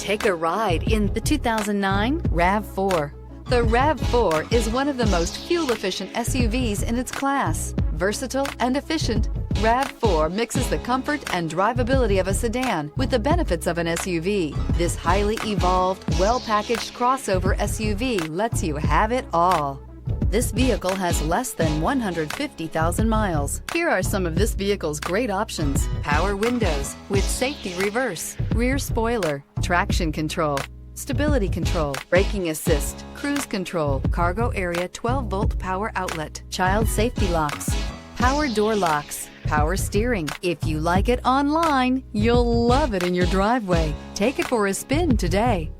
Take a ride in the 2009 RAV4. The RAV4 is one of the most fuel-efficient SUVs in its class. Versatile and efficient, RAV4 mixes the comfort and drivability of a sedan with the benefits of an SUV. This highly evolved, well-packaged crossover SUV lets you have it all. This vehicle has less than 150,000 miles. Here are some of this vehicle's great options: power windows with safety reverse, rear spoiler, traction control, stability control, braking assist, cruise control, cargo area 12-volt power outlet, child safety locks, power door locks, power steering. If you like it online, you'll love it in your driveway. Take it for a spin today.